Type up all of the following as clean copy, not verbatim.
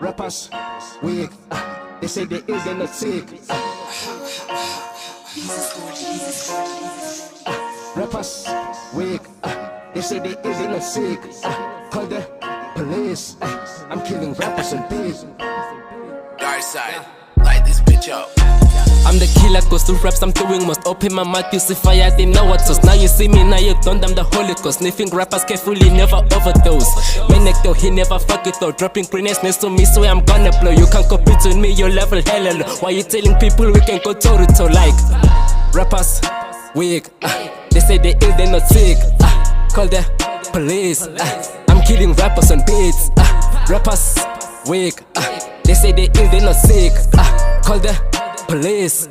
Rappers, weak. They say they ill, they're not sick. Rappers, weak. They say they ill, they're not sick. Call the police. I'm killing rappers and beats. Dark side, light this bitch up. I'm the killer, cause the raps I'm doing must open my mouth, you see fire, they know what else. Now you see me, now you don't, I'm the Holocaust. Sniffing rappers carefully, never overdose. Maniac though, he never fuck it though. Dropping grenades next to me, so I'm gonna blow. You can't compete with me, your level hella low. Why you telling people we can go toe to toe? Like, rappers, weak. They say they ill, they're not sick. Call the police. I'm killing rappers on beats. Rappers, weak. They say they ill, they're not sick. Call the police.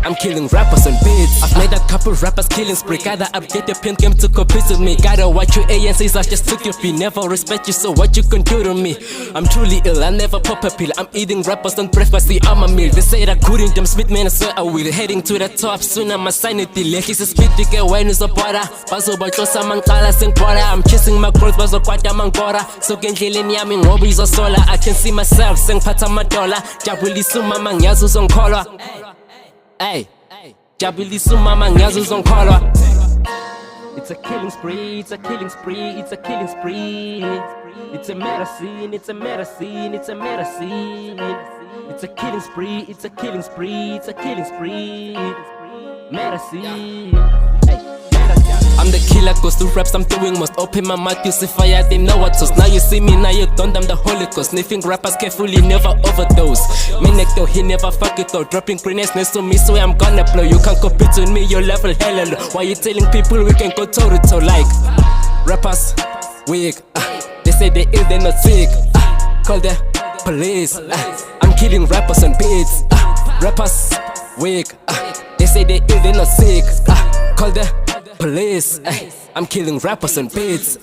I'm killing rappers on beats. I've made a couple rappers killing spree. Gotta update the pen game to compete with me. Gotta watch your ANCs, I just took your fee. Never respect you, so what you can do to me? I'm truly ill, I never pop a pill. I'm eating rappers on breakfast, see I'm a meal. They say that couldn't them spit, man, I swear I will. Heading to the top, soon I'ma sign it. He's a spit, you get wine is a butter. Bazo bajosa mangala sing butter. I'm chasing my growth, bazo kwata mangora. So kendleleni yami ngoba izosola. I can see myself, sengiphatha amadola. Jabulisa umama ngiyazi uzongikholwa. Hey, jabulisa umama ngiyazi uzongikholwa. It's a killing spree, it's a killing spree, it's a killing spree. It's a medicine, it's a medicine, it's a medicine. It's a killing spree, it's a killing spree, it's a killing spree. Medicine. I'm the killer, cause the raps I'm doing must open my mouth, you see fire, they know what else. Now you see me, now you don't, I'm the Holocaust. Sniffing rappers carefully, never overdose. Maniac though, he never fuck it though. Dropping grenades next to me, so I'm gonna blow. You can't compete with me, your level hella low. Why you telling people we can go toe to toe? Like, rappers, weak. They say they ill, they're not sick. Call the police. I'm killing rappers on beats. Rappers, weak. They say they ill, they're not sick. Call the police. I'm killing rappers on beats.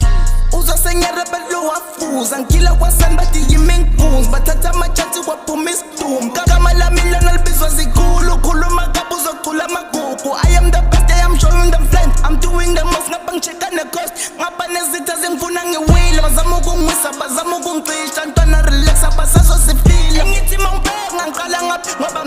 Uzosenyera balo wafuza ngila kwasan bathi yiminkunzi bathatha amachansi waphuma isidumbu kagama lami lona libizwa zikhulu khuluma kabi uzocula amagugu. I am the best, I am showing them friends. I'm doing the most ngapha ngichecka ne-cost. Ngapha nezitha zengifuna ngiwile bazama ukungwisa bazama ukungicisha ntwana relax abasazosifile. Ngithi mangibheka ngiqala ngaphi ngoba